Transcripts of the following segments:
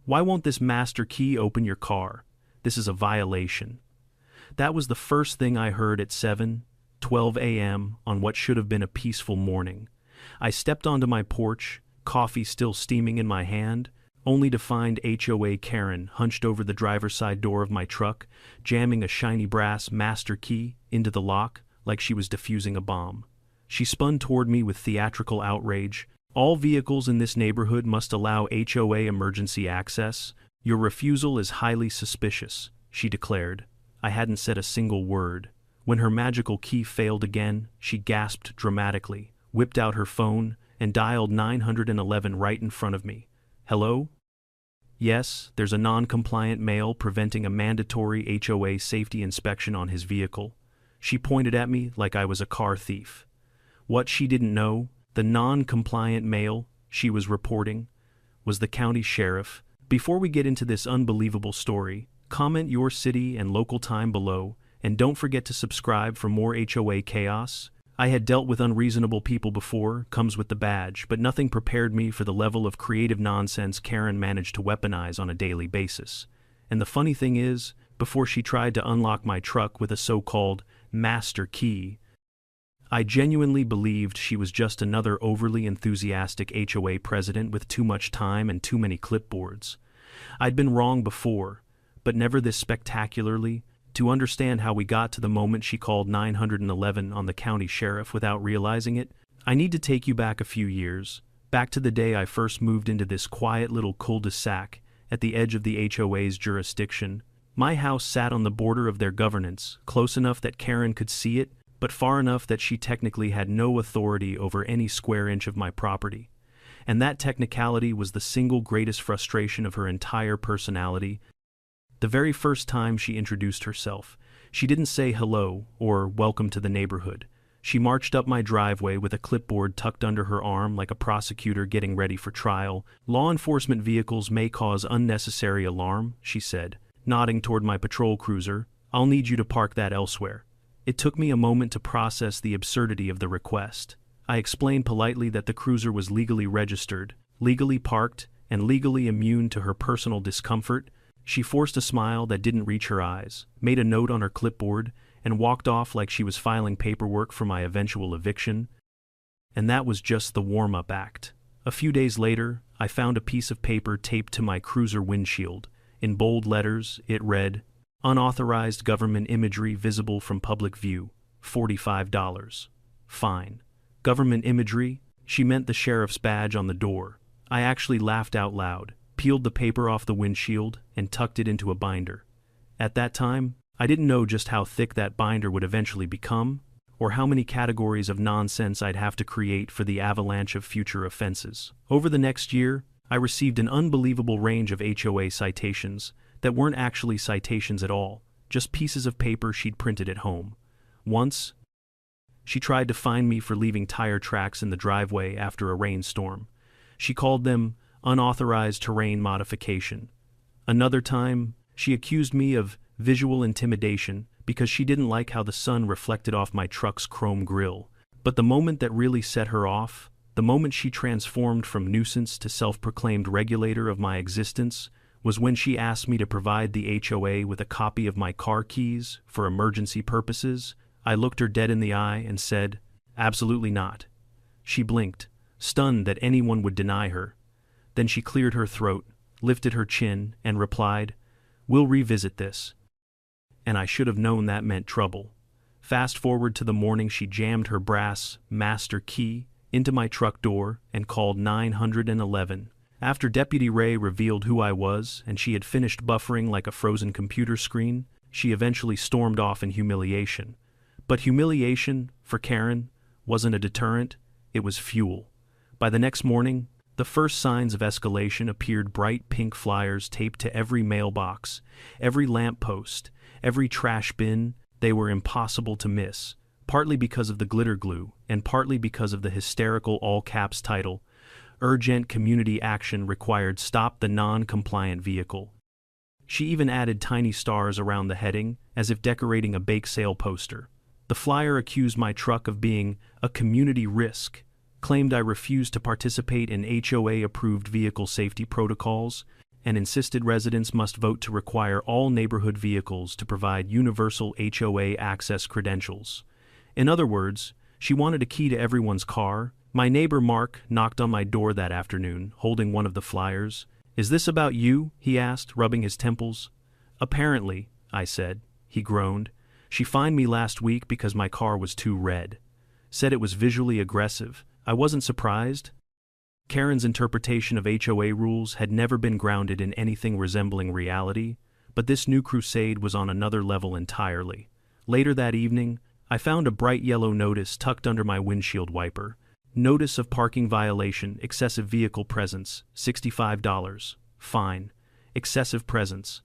Why won't this master key open your car? This is a violation." That was the first thing I heard at 7:12 a.m. on what should have been a peaceful morning. I stepped onto my porch, coffee still steaming in my hand, only to find HOA Karen hunched over the driver's side door of my truck, jamming a shiny brass master key into the lock like she was defusing a bomb. She spun toward me with theatrical outrage. "All vehicles in this neighborhood must allow HOA emergency access. Your refusal is highly suspicious," she declared. I hadn't said a single word. When her magical key failed again, she gasped dramatically, whipped out her phone, and dialed 911 right in front of me. "Hello? Yes, there's a non-compliant male preventing a mandatory HOA safety inspection on his vehicle." She pointed at me like I was a car thief. What she didn't know, the non-compliant male she was reporting was the county sheriff. Before we get into this unbelievable story, comment your city and local time below, and don't forget to subscribe for more HOA chaos. I had dealt with unreasonable people before, comes with the badge, but nothing prepared me for the level of creative nonsense Karen managed to weaponize on a daily basis. And the funny thing is, before she tried to unlock my truck with a so-called master key, I genuinely believed she was just another overly enthusiastic HOA president with too much time and too many clipboards. I'd been wrong before, but never this spectacularly. To understand how we got to the moment she called 911 on the county sheriff without realizing it, I need to take you back a few years, back to the day I first moved into this quiet little cul-de-sac at the edge of the HOA's jurisdiction. My house sat on the border of their governance, close enough that Karen could see it, but far enough that she technically had no authority over any square inch of my property. And that technicality was the single greatest frustration of her entire personality. The very first time she introduced herself, she didn't say hello or welcome to the neighborhood. She marched up my driveway with a clipboard tucked under her arm like a prosecutor getting ready for trial. "Law enforcement vehicles may cause unnecessary alarm," she said, nodding toward my patrol cruiser. "I'll need you to park that elsewhere." It took me a moment to process the absurdity of the request. I explained politely that the cruiser was legally registered, legally parked, and legally immune to her personal discomfort. She forced a smile that didn't reach her eyes, made a note on her clipboard, and walked off like she was filing paperwork for my eventual eviction. And that was just the warm-up act. A few days later, I found a piece of paper taped to my cruiser windshield. In bold letters, it read, "Unauthorized government imagery visible from public view, $45. Fine." Government imagery? She meant the sheriff's badge on the door. I actually laughed out loud, peeled the paper off the windshield, and tucked it into a binder. At that time, I didn't know just how thick that binder would eventually become, or how many categories of nonsense I'd have to create for the avalanche of future offenses. Over the next year, I received an unbelievable range of HOA citations that weren't actually citations at all, just pieces of paper she'd printed at home. Once, she tried to fine me for leaving tire tracks in the driveway after a rainstorm. She called them unauthorized terrain modification. Another time, she accused me of visual intimidation because she didn't like how the sun reflected off my truck's chrome grille. But the moment that really set her off, the moment she transformed from nuisance to self-proclaimed regulator of my existence, was when she asked me to provide the HOA with a copy of my car keys for emergency purposes. I looked her dead in the eye and said, "Absolutely not." She blinked, stunned that anyone would deny her. Then she cleared her throat, lifted her chin, and replied, "We'll revisit this." And I should have known that meant trouble. Fast forward to the morning she jammed her brass master key into my truck door and called 911. After Deputy Ray revealed who I was and she had finished buffering like a frozen computer screen, she eventually stormed off in humiliation. But humiliation, for Karen, wasn't a deterrent, it was fuel. By the next morning, the first signs of escalation appeared: bright pink flyers taped to every mailbox, every lamppost, every trash bin. They were impossible to miss, partly because of the glitter glue and partly because of the hysterical all-caps title, "Urgent Community Action Required, Stop the Non-Compliant Vehicle." She even added tiny stars around the heading, as if decorating a bake sale poster. The flyer accused my truck of being a community risk, claimed I refused to participate in HOA-approved vehicle safety protocols, and insisted residents must vote to require all neighborhood vehicles to provide universal HOA access credentials. In other words, she wanted a key to everyone's car. My neighbor Mark knocked on my door that afternoon, holding one of the flyers. "Is this about you?" he asked, rubbing his temples. "Apparently," I said. He groaned. "She fined me last week because my car was too red. Said it was visually aggressive. I wasn't surprised." Karen's interpretation of HOA rules had never been grounded in anything resembling reality, but this new crusade was on another level entirely. Later that evening, I found a bright yellow notice tucked under my windshield wiper. Notice of parking violation, excessive vehicle presence, $65. Fine. Excessive presence.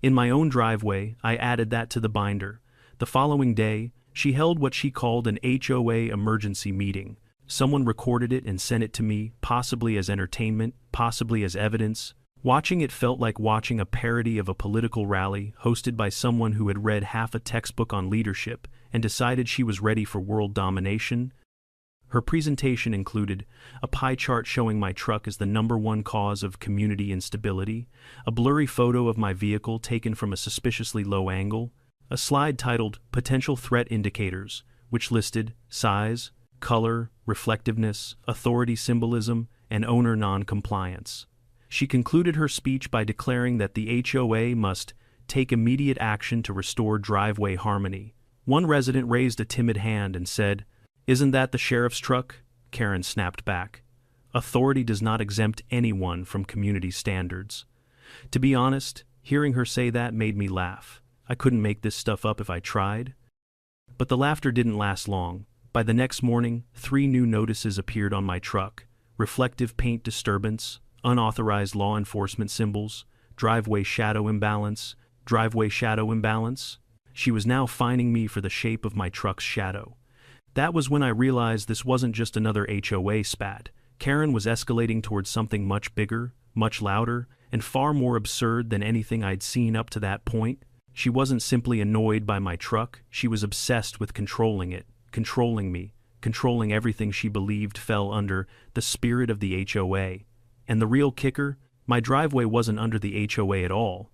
In my own driveway, I added that to the binder. The following day, she held what she called an HOA emergency meeting. Someone recorded it and sent it to me, possibly as entertainment, possibly as evidence. Watching it felt like watching a parody of a political rally hosted by someone who had read half a textbook on leadership and decided she was ready for world domination. Her presentation included a pie chart showing my truck as the #1 cause of community instability, a blurry photo of my vehicle taken from a suspiciously low angle, a slide titled Potential Threat Indicators, which listed size, color, reflectiveness, authority symbolism, and owner non-compliance. She concluded her speech by declaring that the HOA must take immediate action to restore driveway harmony. One resident raised a timid hand and said, "Isn't that the sheriff's truck?" Karen snapped back. Authority does not exempt anyone from community standards. To be honest, hearing her say that made me laugh. I couldn't make this stuff up if I tried. But the laughter didn't last long. By the next morning, 3 new notices appeared on my truck: reflective paint disturbance, unauthorized law enforcement symbols, driveway shadow imbalance, driveway shadow imbalance. She was now fining me for the shape of my truck's shadow. That was when I realized this wasn't just another HOA spat. Karen was escalating towards something much bigger, much louder, and far more absurd than anything I'd seen up to that point. She wasn't simply annoyed by my truck, she was obsessed with controlling it, controlling me, controlling everything she believed fell under the spirit of the HOA. And the real kicker, my driveway wasn't under the HOA at all.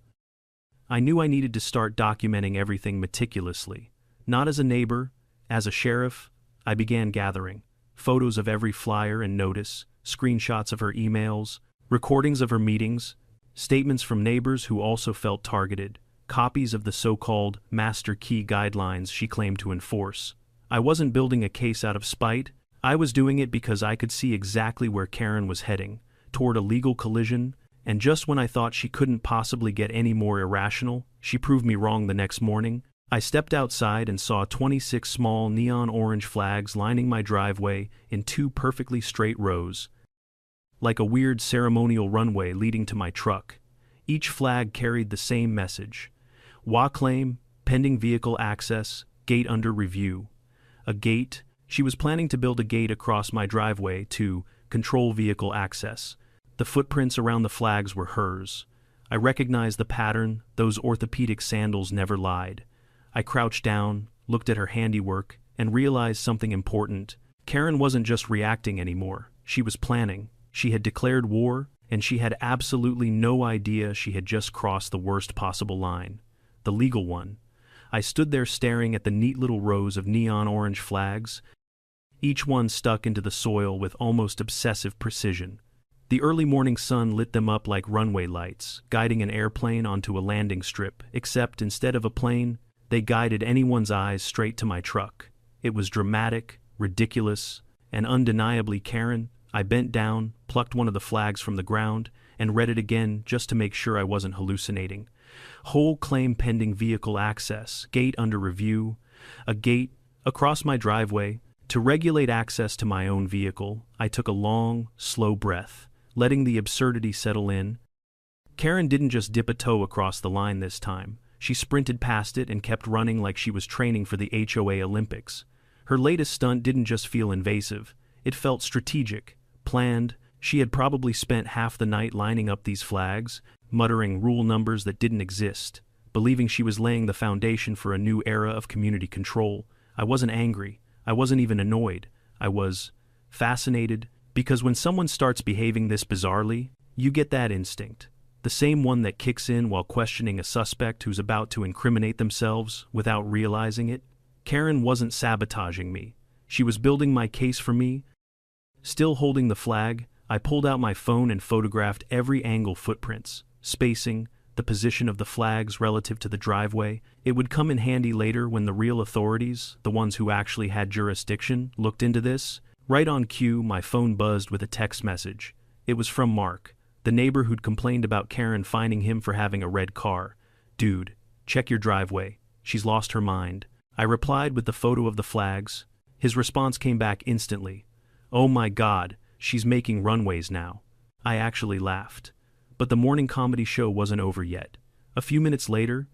I knew I needed to start documenting everything meticulously. Not as a neighbor, as a sheriff. I began gathering photos of every flyer and notice, screenshots of her emails, recordings of her meetings, statements from neighbors who also felt targeted, copies of the so-called master key guidelines she claimed to enforce. I wasn't building a case out of spite. I was doing it because I could see exactly where Karen was heading, toward a legal collision, and just when I thought she couldn't possibly get any more irrational, she proved me wrong the next morning. I stepped outside and saw 26 small neon orange flags lining my driveway in 2 perfectly straight rows, like a weird ceremonial runway leading to my truck. Each flag carried the same message: HOA claim, pending vehicle access, gate under review. A gate. She was planning to build a gate across my driveway to control vehicle access. The footprints around the flags were hers. I recognized the pattern. Those orthopedic sandals never lied. I crouched down, looked at her handiwork, and realized something important. Karen wasn't just reacting anymore. She was planning. She had declared war, and she had absolutely no idea she had just crossed the worst possible line. The legal one. I stood there staring at the neat little rows of neon orange flags, each one stuck into the soil with almost obsessive precision. The early morning sun lit them up like runway lights, guiding an airplane onto a landing strip, except instead of a plane, they guided anyone's eyes straight to my truck. It was dramatic, ridiculous, and undeniably Karen. I bent down, plucked one of the flags from the ground, and read it again just to make sure I wasn't hallucinating. HOA claim pending vehicle access, gate under review. A gate across my driveway. To regulate access to my own vehicle, I took a long, slow breath, letting the absurdity settle in. Karen didn't just dip a toe across the line this time. She sprinted past it and kept running like she was training for the HOA Olympics. Her latest stunt didn't just feel invasive. It felt strategic, planned. She had probably spent half the night lining up these flags, muttering rule numbers that didn't exist, believing she was laying the foundation for a new era of community control. I wasn't angry. I wasn't even annoyed. I was fascinated, because when someone starts behaving this bizarrely, you get that instinct. The same one that kicks in while questioning a suspect who's about to incriminate themselves without realizing it. Karen wasn't sabotaging me. She was building my case for me. Still holding the flag, I pulled out my phone and photographed every angle: footprints, spacing, the position of the flags relative to the driveway. It would come in handy later when the real authorities, the ones who actually had jurisdiction, looked into this. Right on cue, my phone buzzed with a text message. It was from Mark, the neighbor who'd complained about Karen finding him for having a red car. "Dude, check your driveway. She's lost her mind." I replied with the photo of the flags. His response came back instantly. "Oh my God, she's making runways now." I actually laughed. But the morning comedy show wasn't over yet. A few minutes later,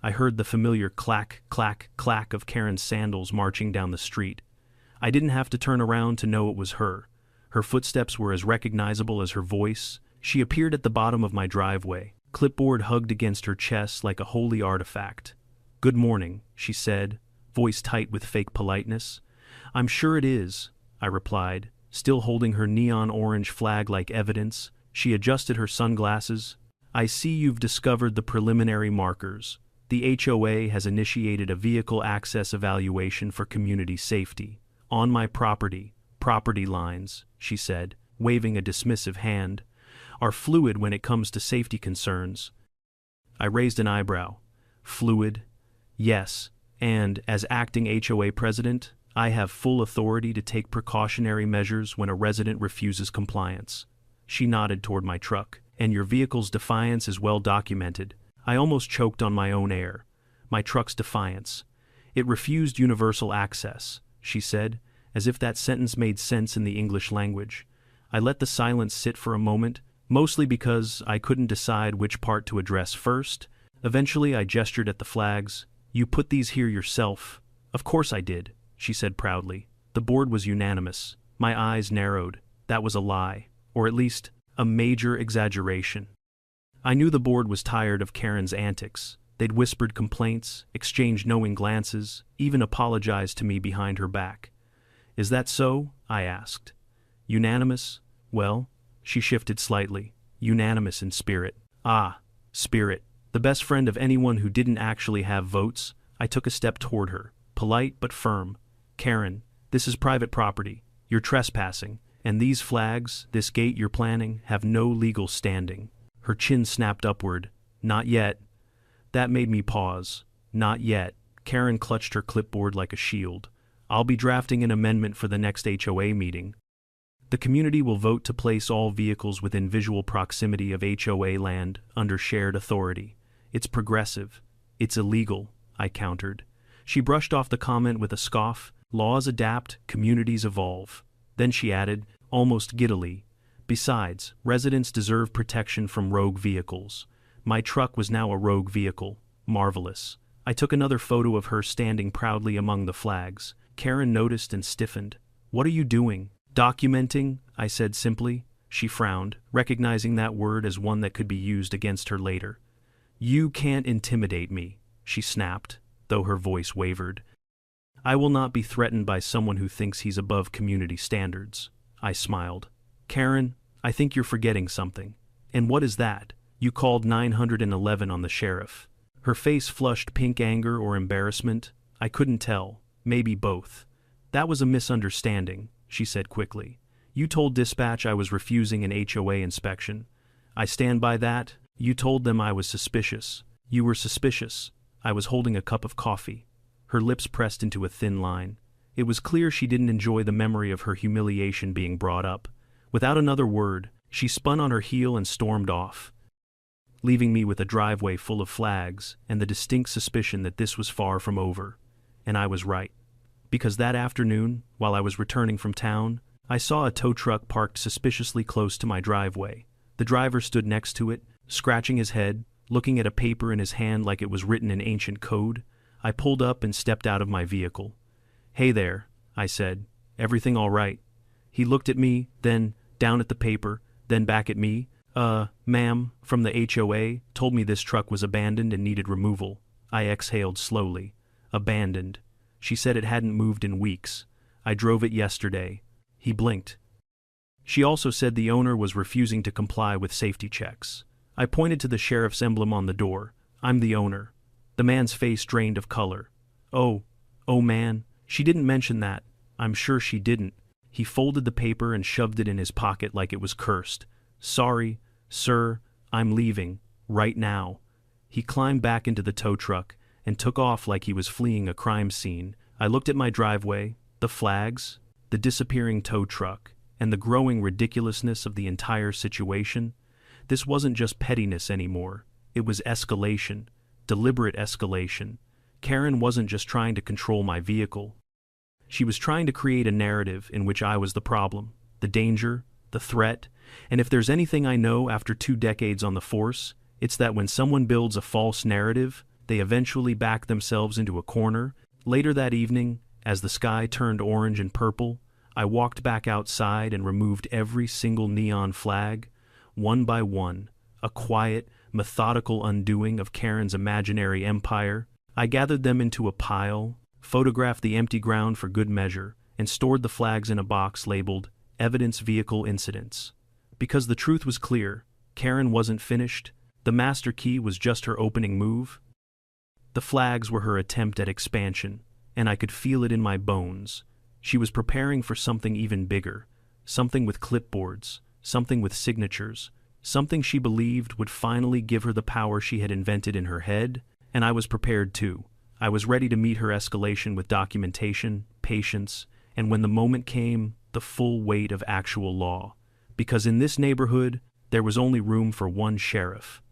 I heard the familiar clack, clack, clack of Karen's sandals marching down the street. I didn't have to turn around to know it was her. Her footsteps were as recognizable as her voice. She appeared at the bottom of my driveway, clipboard hugged against her chest like a holy artifact. "Good morning," she said, voice tight with fake politeness. "I'm sure it is," I replied, still holding her neon orange flag like evidence. She adjusted her sunglasses. "I see you've discovered the preliminary markers. The HOA has initiated a vehicle access evaluation for community safety. On my property lines," she said, waving a dismissive hand, "are fluid when it comes to safety concerns." I raised an eyebrow. "Fluid?" "Yes, and as acting HOA president, I have full authority to take precautionary measures when a resident refuses compliance." She nodded toward my truck. "And your vehicle's defiance is well documented." I almost choked on my own air. My truck's defiance. "It refused universal access," she said, as if that sentence made sense in the English language. I let the silence sit for a moment, mostly because I couldn't decide which part to address first. Eventually I gestured at the flags. "You put these here yourself?" "Of course I did," she said proudly. The board was unanimous. My eyes narrowed. That was a lie. Or at least, a major exaggeration. I knew the board was tired of Karen's antics. They'd whispered complaints, exchanged knowing glances, even apologized to me behind her back. "Is that so?" I asked. "Unanimous?" "Well," she shifted slightly. "Unanimous in spirit." "Ah, spirit." The best friend of anyone who didn't actually have votes. I took a step toward her, polite but firm. "Karen, this is private property. You're trespassing. And these flags, this gate you're planning, have no legal standing." Her chin snapped upward. "Not yet." That made me pause. "Not yet." Karen clutched her clipboard like a shield. "I'll be drafting an amendment for the next HOA meeting. The community will vote to place all vehicles within visual proximity of HOA land under shared authority. It's progressive. It's illegal," I countered. She brushed off the comment with a scoff. "Laws adapt, communities evolve." Then she added, almost giddily, "Besides, residents deserve protection from rogue vehicles." My truck was now a rogue vehicle. Marvelous. I took another photo of her standing proudly among the flags. Karen noticed and stiffened. "What are you doing?" "Documenting," I said simply. She frowned, recognizing that word as one that could be used against her later. "You can't intimidate me," she snapped, though her voice wavered. "I will not be threatened by someone who thinks he's above community standards." I smiled. "Karen, I think you're forgetting something." "And what is that?" "You called 911 on the sheriff." Her face flushed pink anger or embarrassment. I couldn't tell. Maybe both. "That was a misunderstanding," she said quickly. "You told dispatch I was refusing an HOA inspection. I stand by that. You told them I was suspicious. You were suspicious." I was holding a cup of coffee. Her lips pressed into a thin line. It was clear she didn't enjoy the memory of her humiliation being brought up. Without another word, she spun on her heel and stormed off, leaving me with a driveway full of flags and the distinct suspicion that this was far from over. And I was right. Because that afternoon, while I was returning from town, I saw a tow truck parked suspiciously close to my driveway. The driver stood next to it, scratching his head, looking at a paper in his hand like it was written in ancient code. I pulled up and stepped out of my vehicle. "Hey there," I said. "Everything all right?" He looked at me, then down at the paper, then back at me. Ma'am, from the HOA, told me this truck was abandoned and needed removal." I exhaled slowly. "Abandoned." She said it hadn't moved in weeks. "I drove it yesterday." He blinked. "She also said the owner was refusing to comply with safety checks." I pointed to the sheriff's emblem on the door. I'm the owner. The man's face drained of color. Oh, oh man, she didn't mention that. I'm sure she didn't. He folded the paper and shoved it in his pocket like it was cursed. Sorry, sir, I'm leaving, right now. He climbed back into the tow truck and took off like he was fleeing a crime scene. I looked at my driveway, the flags, the disappearing tow truck, and the growing ridiculousness of the entire situation. This wasn't just pettiness anymore. It was escalation, deliberate escalation. Karen wasn't just trying to control my vehicle. She was trying to create a narrative in which I was the problem, the danger, the threat, and if there's anything I know after 2 decades on the force, it's that when someone builds a false narrative, they eventually back themselves into a corner. Later that evening, as the sky turned orange and purple, I walked back outside and removed every single neon flag, one by one, a quiet, methodical undoing of Karen's imaginary empire. I gathered them into a pile, photographed the empty ground for good measure, and stored the flags in a box labeled Evidence Vehicle Incidents. Because the truth was clear, Karen wasn't finished. The master key was just her opening move. The flags were her attempt at expansion, and I could feel it in my bones. She was preparing for something even bigger, something with clipboards, something with signatures, something she believed would finally give her the power she had invented in her head, and I was prepared too. I was ready to meet her escalation with documentation, patience, and when the moment came, the full weight of actual law. Because in this neighborhood, there was only room for one sheriff.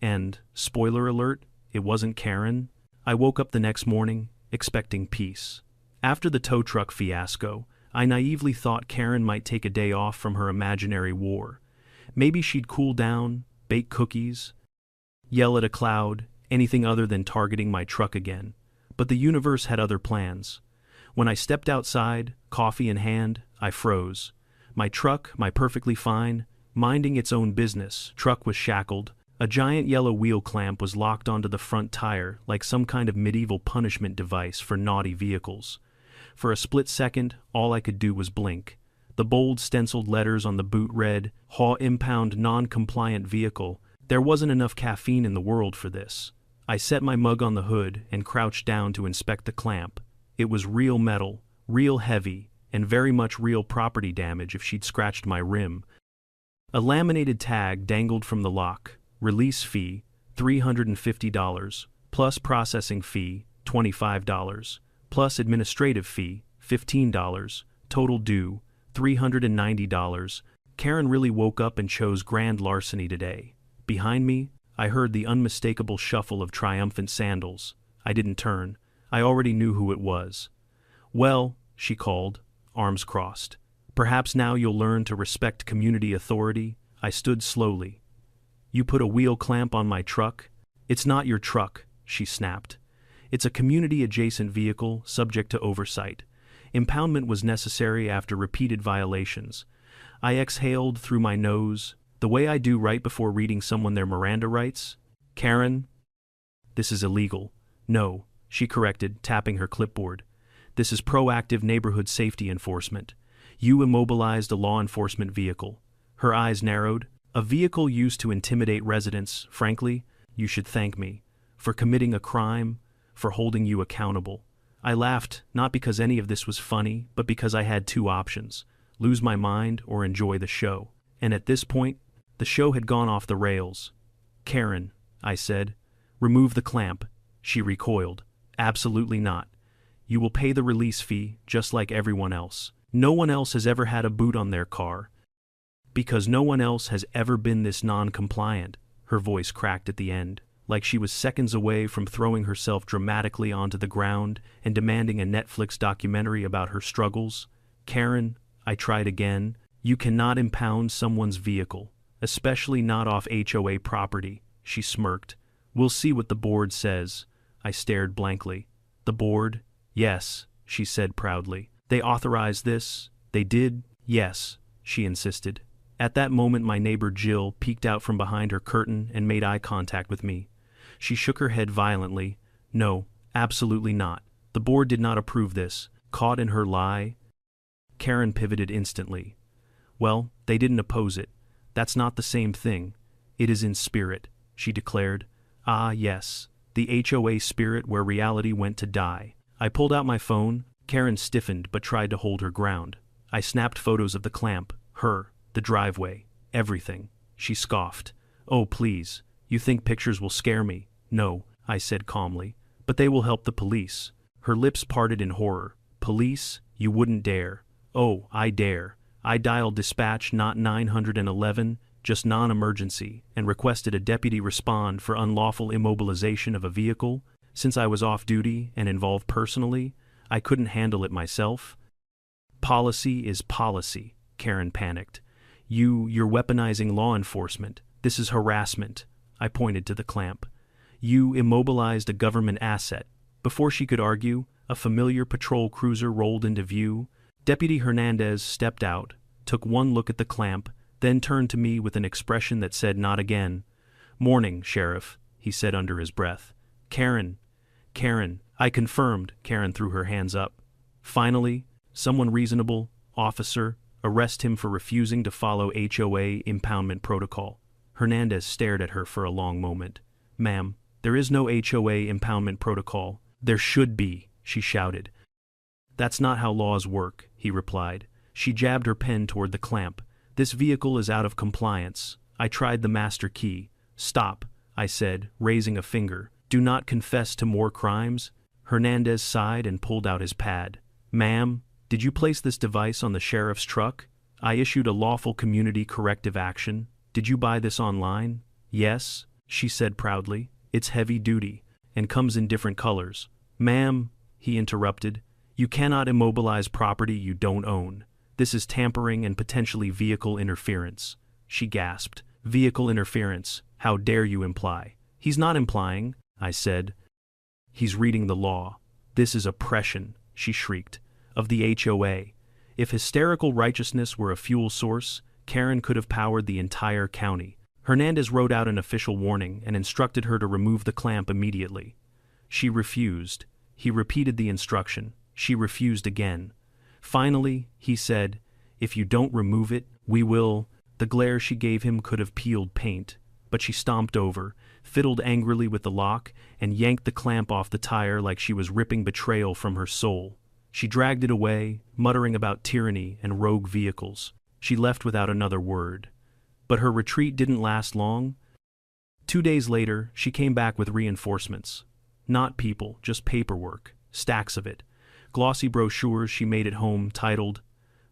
And, spoiler alert, it wasn't Karen. I woke up the next morning, expecting peace. After the tow truck fiasco, I naively thought Karen might take a day off from her imaginary war. Maybe she'd cool down, bake cookies, yell at a cloud, anything other than targeting my truck again. But the universe had other plans. When I stepped outside, coffee in hand, I froze. My truck, my perfectly fine, minding its own business, truck was shackled. A giant yellow wheel clamp was locked onto the front tire like some kind of medieval punishment device for naughty vehicles. For a split second, all I could do was blink. The bold stenciled letters on the boot read, HOA impound non-compliant vehicle. There wasn't enough caffeine in the world for this. I set my mug on the hood and crouched down to inspect the clamp. It was real metal, real heavy, and very much real property damage if she'd scratched my rim. A laminated tag dangled from the lock. Release fee, $350, plus processing fee, $25, plus administrative fee, $15, total due, $390. Karen really woke up and chose grand larceny today. Behind me, I heard the unmistakable shuffle of triumphant sandals. I didn't turn. I already knew who it was. Well, she called, arms crossed. Perhaps now you'll learn to respect community authority. I stood slowly. You put a wheel clamp on my truck? It's not your truck, she snapped. It's a community-adjacent vehicle subject to oversight. Impoundment was necessary after repeated violations. I exhaled through my nose, the way I do right before reading someone their Miranda rights. Karen, this is illegal. No, she corrected, tapping her clipboard. This is proactive neighborhood safety enforcement. You immobilized a law enforcement vehicle. Her eyes narrowed. A vehicle used to intimidate residents. Frankly, you should thank me. For committing a crime, for holding you accountable. I laughed, not because any of this was funny, but because I had 2 options. Lose my mind or enjoy the show. And at this point, the show had gone off the rails. Karen, I said, remove the clamp. She recoiled. Absolutely not. You will pay the release fee, just like everyone else. No one else has ever had a boot on their car. Because no one else has ever been this non-compliant, her voice cracked at the end, like she was seconds away from throwing herself dramatically onto the ground and demanding a Netflix documentary about her struggles. Karen, I tried again, you cannot impound someone's vehicle, especially not off HOA property, she smirked. We'll see what the board says. I stared blankly. The board? Yes, she said proudly. They authorized this? They did? Yes, she insisted. At that moment, my neighbor Jill peeked out from behind her curtain and made eye contact with me. She shook her head violently. No, absolutely not. The board did not approve this. Caught in her lie? Karen pivoted instantly. Well, they didn't oppose it. That's not the same thing. It is in spirit, she declared. Ah, yes, the HOA spirit where reality went to die. I pulled out my phone. Karen stiffened but tried to hold her ground. I snapped photos of the clamp, her, the driveway, everything. She scoffed. Oh, please, you think pictures will scare me? No, I said calmly, but they will help the police. Her lips parted in horror. Police? You wouldn't dare. Oh, I dare. I dialed dispatch, not 911, just non-emergency, and requested a deputy respond for unlawful immobilization of a vehicle. Since I was off duty and involved personally, I couldn't handle it myself. Policy is policy, Karen panicked. You're weaponizing law enforcement. This is harassment. I pointed to the clamp. You immobilized a government asset. Before she could argue, a familiar patrol cruiser rolled into view. Deputy Hernandez stepped out, took one look at the clamp, then turned to me with an expression that said not again. Morning, Sheriff, he said under his breath. Karen, I confirmed. Karen threw her hands up. Finally, someone reasonable, officer, arrest him for refusing to follow HOA impoundment protocol. Hernandez stared at her for a long moment. Ma'am, there is no HOA impoundment protocol. There should be, she shouted. That's not how laws work, he replied. She jabbed her pen toward the clamp. This vehicle is out of compliance. I tried the master key. Stop, I said, raising a finger. Do not confess to more crimes. Hernandez sighed and pulled out his pad. Ma'am, did you place this device on the sheriff's truck? I issued a lawful community corrective action. Did you buy this online? Yes, she said proudly. It's heavy duty, and comes in different colors. Ma'am, he interrupted, you cannot immobilize property you don't own. This is tampering and potentially vehicle interference. She gasped. Vehicle interference, how dare you imply? He's not implying, I said. He's reading the law. This is oppression, she shrieked, of the HOA. If hysterical righteousness were a fuel source, Karen could have powered the entire county. Hernandez wrote out an official warning and instructed her to remove the clamp immediately. She refused. He repeated the instruction. She refused again. Finally, he said, if you don't remove it, we will. The glare she gave him could have peeled paint, but she stomped over, fiddled angrily with the lock, and yanked the clamp off the tire like she was ripping betrayal from her soul. She dragged it away, muttering about tyranny and rogue vehicles. She left without another word. But her retreat didn't last long. 2 days later, she came back with reinforcements. Not people, just paperwork, stacks of it. Glossy brochures she made at home titled,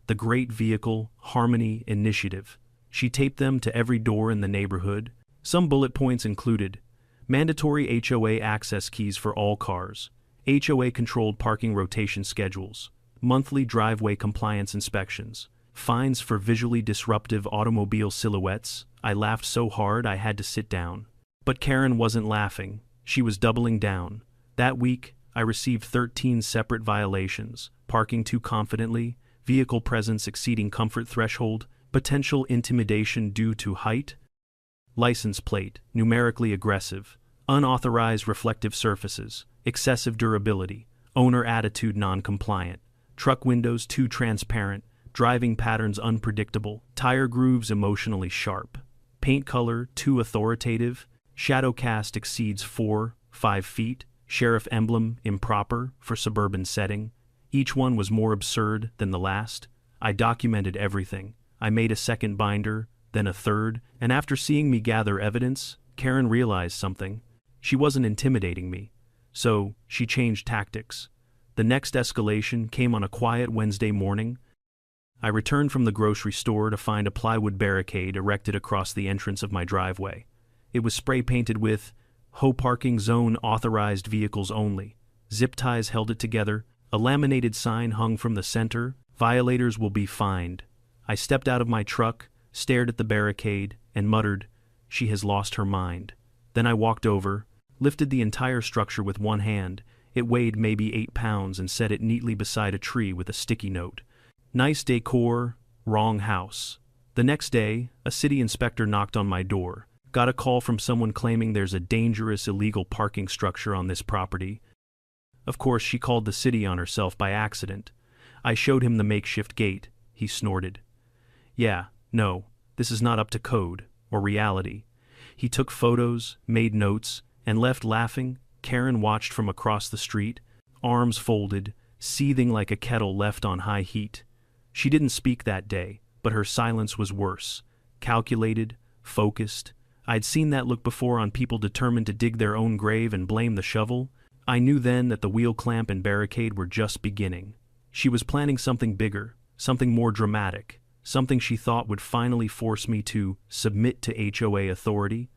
The Great Vehicle Harmony Initiative. She taped them to every door in the neighborhood. Some bullet points included, mandatory HOA access keys for all cars, HOA-controlled parking rotation schedules, monthly driveway compliance inspections, fines for visually disruptive automobile silhouettes. I laughed so hard I had to sit down. But Karen wasn't laughing. She was doubling down. That week, I received 13 separate violations: parking too confidently, vehicle presence exceeding comfort threshold, potential intimidation due to height, license plate, numerically aggressive, unauthorized reflective surfaces, excessive durability, owner attitude non-compliant, truck windows too transparent, driving patterns unpredictable, tire grooves emotionally sharp, paint color too authoritative, shadow cast exceeds 4-5 feet, sheriff emblem improper for suburban setting. Each one was more absurd than the last. I documented everything. I made a second binder, then a third, and after seeing me gather evidence, Karen realized something. She wasn't intimidating me. So, she changed tactics. The next escalation came on a quiet Wednesday morning. I returned from the grocery store to find a plywood barricade erected across the entrance of my driveway. It was spray-painted with, HOA parking zone authorized vehicles only. Zip ties held it together. A laminated sign hung from the center, violators will be fined. I stepped out of my truck, stared at the barricade, and muttered, she has lost her mind. Then I walked over, lifted the entire structure with one hand. It weighed maybe 8 pounds and set it neatly beside a tree with a sticky note. Nice decor, wrong house. The next day, a city inspector knocked on my door. Got a call from someone claiming there's a dangerous illegal parking structure on this property. Of course, she called the city on herself by accident. I showed him the makeshift gate. He snorted. Yeah, no, this is not up to code or reality. He took photos, made notes, and left laughing. Karen watched from across the street, arms folded, seething like a kettle left on high heat. She didn't speak that day, but her silence was worse. Calculated, focused. I'd seen that look before on people determined to dig their own grave and blame the shovel. I knew then that the wheel clamp and barricade were just beginning. She was planning something bigger, something more dramatic, something she thought would finally force me to submit to HOA authority.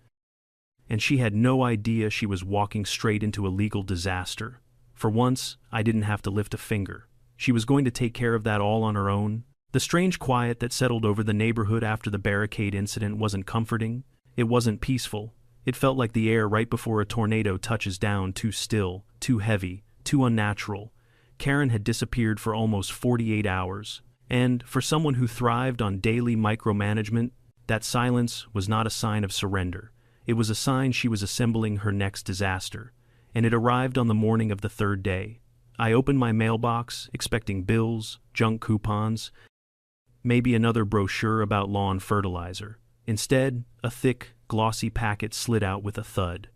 And she had no idea she was walking straight into a legal disaster. For once, I didn't have to lift a finger. She was going to take care of that all on her own. The strange quiet that settled over the neighborhood after the barricade incident wasn't comforting. It wasn't peaceful. It felt like the air right before a tornado touches down, too still, too heavy, too unnatural. Karen had disappeared for almost 48 hours. And, for someone who thrived on daily micromanagement, that silence was not a sign of surrender. It was a sign she was assembling her next disaster. And it arrived on the morning of the third day. I opened my mailbox, expecting bills, junk coupons, maybe another brochure about lawn fertilizer. Instead, a thick, glossy packet slid out with a thud.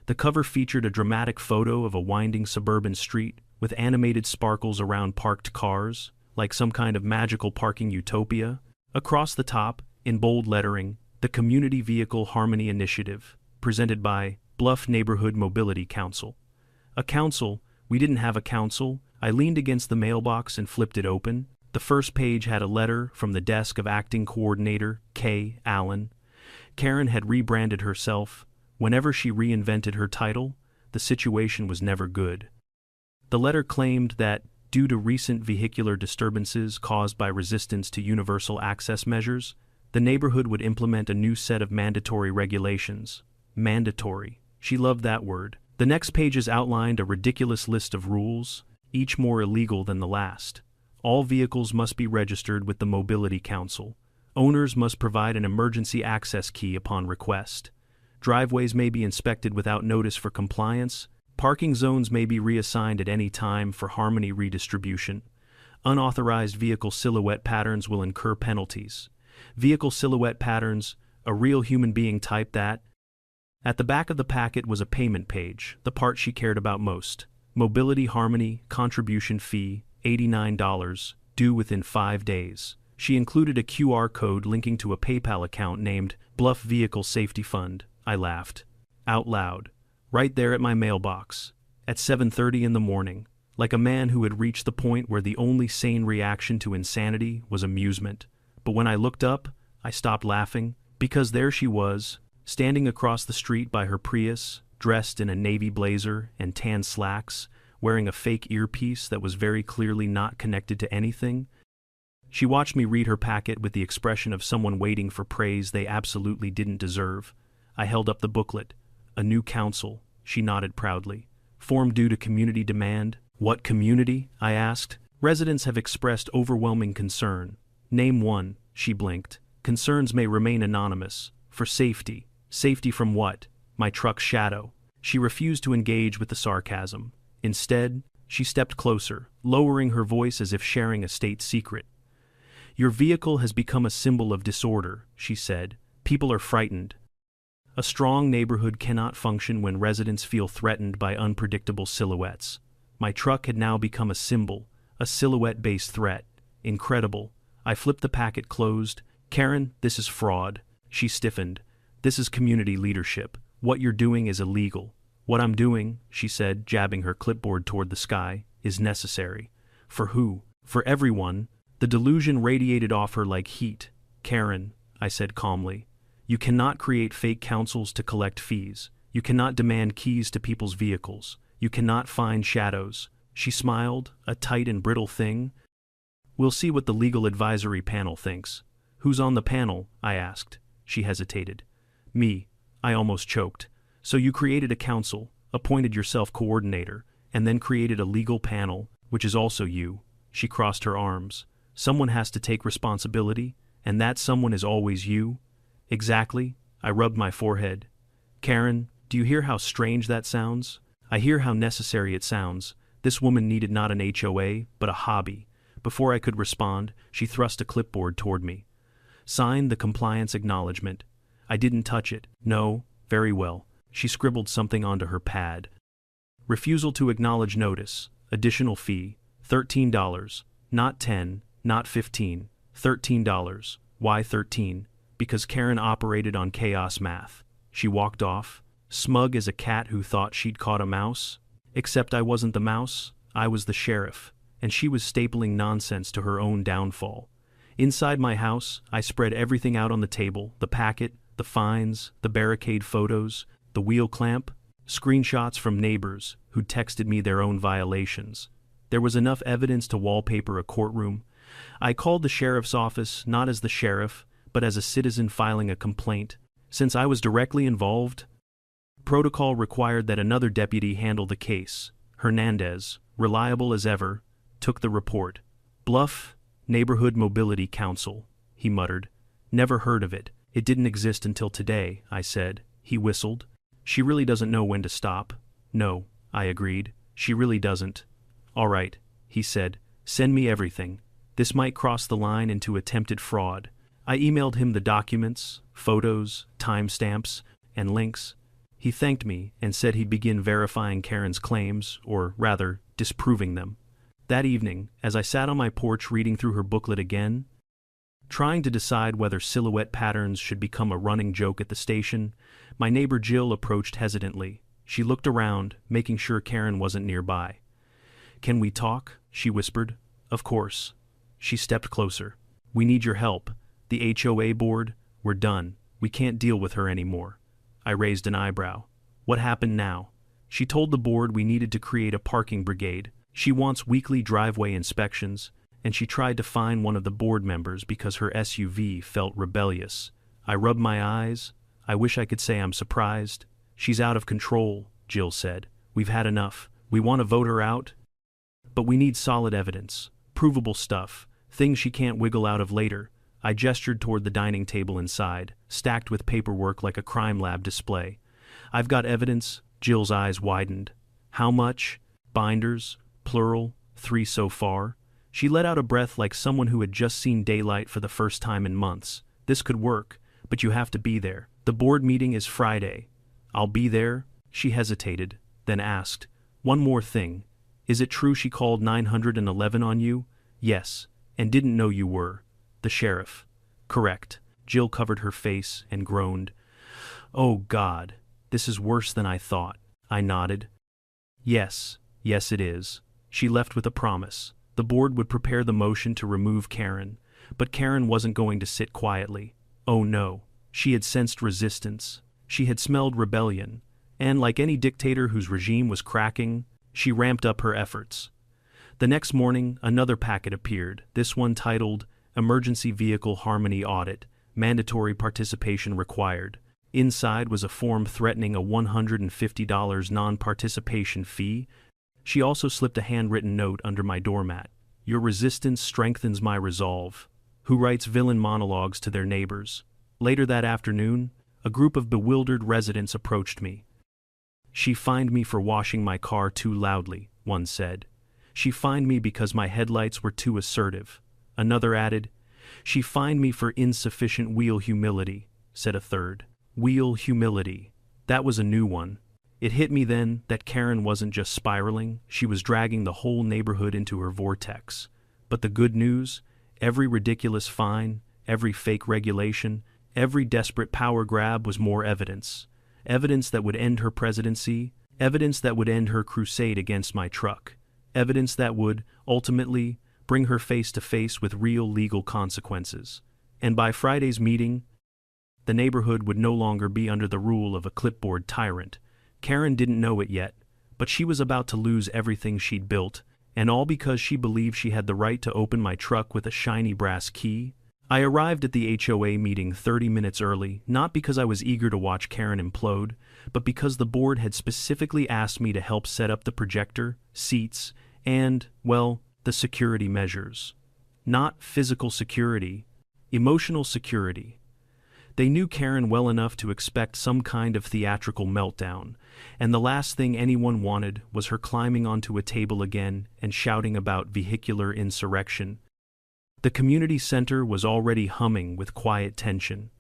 The cover featured a dramatic photo of a winding suburban street with animated sparkles around parked cars, like some kind of magical parking utopia. Across the top, in bold lettering, the Community Vehicle Harmony Initiative, presented by Bluff Neighborhood Mobility Council. A council? We didn't have a council. I leaned against the mailbox and flipped it open. The first page had a letter from the desk of Acting Coordinator Kay Allen. Karen had rebranded herself. Whenever she reinvented her title, the situation was never good. The letter claimed that, due to recent vehicular disturbances caused by resistance to universal access measures, the neighborhood would implement a new set of mandatory regulations. Mandatory. She loved that word. The next pages outlined a ridiculous list of rules, each more illegal than the last. All vehicles must be registered with the Mobility Council. Owners must provide an emergency access key upon request. Driveways may be inspected without notice for compliance. Parking zones may be reassigned at any time for harmony redistribution. Unauthorized vehicle silhouette patterns will incur penalties. Vehicle silhouette patterns, a real human being type that. At the back of the packet was a payment page, the part she cared about most. Mobility Harmony, contribution fee, $89, due within 5 days. She included a QR code linking to a PayPal account named Bluff Vehicle Safety Fund. I laughed. Out loud. Right there at my mailbox. At 7:30 in the morning. Like a man who had reached the point where the only sane reaction to insanity was amusement. But when I looked up, I stopped laughing, because there she was, standing across the street by her Prius, dressed in a navy blazer and tan slacks, wearing a fake earpiece that was very clearly not connected to anything. She watched me read her packet with the expression of someone waiting for praise they absolutely didn't deserve. I held up the booklet. A new council, she nodded proudly. Formed due to community demand. What community? I asked. Residents have expressed overwhelming concern. Name one, she blinked. Concerns may remain anonymous. For safety. Safety from what? My truck's shadow. She refused to engage with the sarcasm. Instead, she stepped closer, lowering her voice as if sharing a state secret. Your vehicle has become a symbol of disorder, she said. People are frightened. A strong neighborhood cannot function when residents feel threatened by unpredictable silhouettes. My truck had now become a symbol, a silhouette-based threat. Incredible. I flipped the packet closed. Karen, this is fraud. She stiffened. This is community leadership. What you're doing is illegal. What I'm doing, she said, jabbing her clipboard toward the sky, is necessary. For who? For everyone. The delusion radiated off her like heat. Karen, I said calmly, you cannot create fake councils to collect fees. You cannot demand keys to people's vehicles. You cannot find shadows. She smiled, a tight and brittle thing. We'll see what the legal advisory panel thinks. Who's on the panel? I asked. She hesitated. Me. I almost choked. So you created a council, appointed yourself coordinator, and then created a legal panel, which is also you. She crossed her arms. Someone has to take responsibility, and that someone is always you. Exactly. I rubbed my forehead. Karen, do you hear how strange that sounds? I hear how necessary it sounds. This woman needed not an HOA, but a hobby. Before I could respond, she thrust a clipboard toward me. Sign the compliance acknowledgement. I didn't touch it. No, very well. She scribbled something onto her pad. Refusal to acknowledge notice. Additional fee. $13. Not 10, not 15. $13. Why 13? Because Karen operated on chaos math. She walked off, smug as a cat who thought she'd caught a mouse. Except I wasn't the mouse, I was the sheriff, and she was stapling nonsense to her own downfall. Inside my house, I spread everything out on the table, the packet, the fines, the barricade photos, the wheel clamp, screenshots from neighbors who'd texted me their own violations. There was enough evidence to wallpaper a courtroom. I called the sheriff's office not as the sheriff, but as a citizen filing a complaint. Since I was directly involved, protocol required that another deputy handle the case. Hernandez, reliable as ever, took the report. Bluff, Neighborhood Mobility Council, he muttered. Never heard of it. It didn't exist until today, I said. He whistled. She really doesn't know when to stop. No, I agreed. She really doesn't. All right, he said. Send me everything. This might cross the line into attempted fraud. I emailed him the documents, photos, timestamps, and links. He thanked me and said he'd begin verifying Karen's claims, or rather, disproving them. That evening, as I sat on my porch reading through her booklet again, trying to decide whether silhouette patterns should become a running joke at the station, my neighbor Jill approached hesitantly. She looked around, making sure Karen wasn't nearby. "Can we talk?" she whispered. "Of course." She stepped closer. "We need your help. The HOA board, we're done. We can't deal with her anymore." I raised an eyebrow. "What happened now?" She told the board we needed to create a parking brigade. She wants weekly driveway inspections, and she tried to fine one of the board members because her SUV felt rebellious. I rubbed my eyes. I wish I could say I'm surprised. "She's out of control," Jill said. "We've had enough. We want to vote her out, but we need solid evidence, provable stuff, things she can't wiggle out of later." I gestured toward the dining table inside, stacked with paperwork like a crime lab display. "I've got evidence." Jill's eyes widened. "How much?" "Binders, plural, 3 so far." She let out a breath like someone who had just seen daylight for the first time in months. "This could work, but you have to be there. The board meeting is Friday." "I'll be there." She hesitated, then asked, "One more thing. Is it true she called 911 on you?" "Yes, and didn't know you were." "The sheriff." "Correct." Jill covered her face and groaned. "Oh God, this is worse than I thought." I nodded. Yes, it is." She left with a promise. The board would prepare the motion to remove Karen, but Karen wasn't going to sit quietly. Oh no, she had sensed resistance. She had smelled rebellion, and like any dictator whose regime was cracking, she ramped up her efforts. The next morning, another packet appeared, this one titled Emergency Vehicle Harmony Audit, Mandatory Participation Required. Inside was a form threatening a $150 non-participation fee. She also slipped a handwritten note under my doormat. "Your resistance strengthens my resolve." Who writes villain monologues to their neighbors? Later that afternoon, a group of bewildered residents approached me. "She fined me for washing my car too loudly," one said. "She fined me because my headlights were too assertive." Another added, "She fined me for insufficient wheel humility," said a third. Wheel humility. That was a new one. It hit me then that Karen wasn't just spiraling, she was dragging the whole neighborhood into her vortex. But the good news? Every ridiculous fine, every fake regulation, every desperate power grab was more evidence. Evidence that would end her presidency, evidence that would end her crusade against my truck, evidence that would, ultimately, bring her face to face with real legal consequences. And by Friday's meeting, the neighborhood would no longer be under the rule of a clipboard tyrant. Karen didn't know it yet, but she was about to lose everything she'd built, and all because she believed she had the right to open my truck with a shiny brass key. I arrived at the HOA meeting 30 minutes early, not because I was eager to watch Karen implode, but because the board had specifically asked me to help set up the projector, seats, and, well, the security measures. Not physical security, emotional security. They knew Karen well enough to expect some kind of theatrical meltdown, and the last thing anyone wanted was her climbing onto a table again and shouting about vehicular insurrection. The community center was already humming with quiet tension.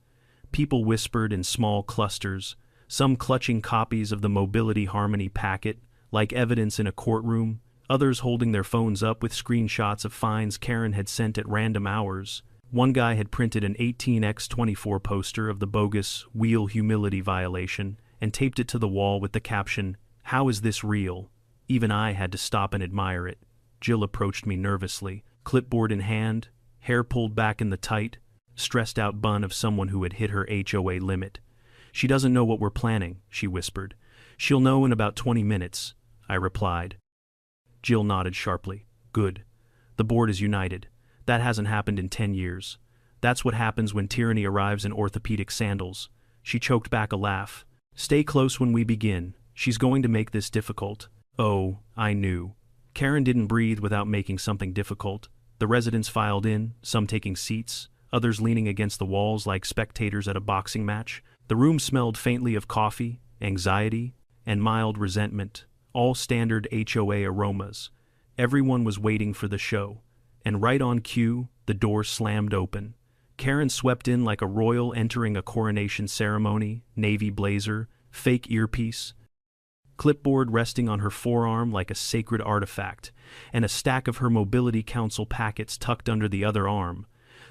People whispered in small clusters, some clutching copies of the Mobility Harmony packet, like evidence in a courtroom, others holding their phones up with screenshots of fines Karen had sent at random hours. One guy had printed an 18x24 poster of the bogus wheel humility violation and taped it to the wall with the caption, "How is this real?" Even I had to stop and admire it. Jill approached me nervously, clipboard in hand, hair pulled back in the tight, stressed-out bun of someone who had hit her HOA limit. "She doesn't know what we're planning," she whispered. "She'll know in about 20 minutes, I replied. Jill nodded sharply. "Good. The board is united. That hasn't happened in 10 years. That's what happens when tyranny arrives in orthopedic sandals." She choked back a laugh. "Stay close when we begin. She's going to make this difficult." Oh, I knew. Karen didn't breathe without making something difficult. The residents filed in, some taking seats, others leaning against the walls like spectators at a boxing match. The room smelled faintly of coffee, anxiety, and mild resentment, all standard HOA aromas. Everyone was waiting for the show. And right on cue, the door slammed open. Karen swept in like a royal entering a coronation ceremony, navy blazer, fake earpiece, clipboard resting on her forearm like a sacred artifact, and a stack of her Mobility Council packets tucked under the other arm.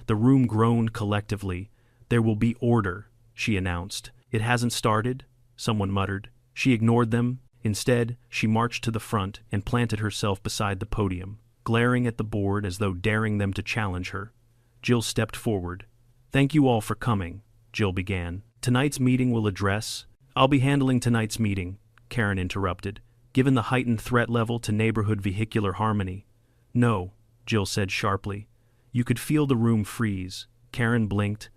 The room groaned collectively. "There will be order," she announced. "It hasn't started," someone muttered. She ignored them. Instead, she marched to the front and planted herself beside the podium, glaring at the board as though daring them to challenge her. Jill stepped forward. "Thank you all for coming," Jill began. "Tonight's meeting will address—" "I'll be handling tonight's meeting," Karen interrupted, "given the heightened threat level to neighborhood vehicular harmony." "No," Jill said sharply. You could feel the room freeze. Karen blinked,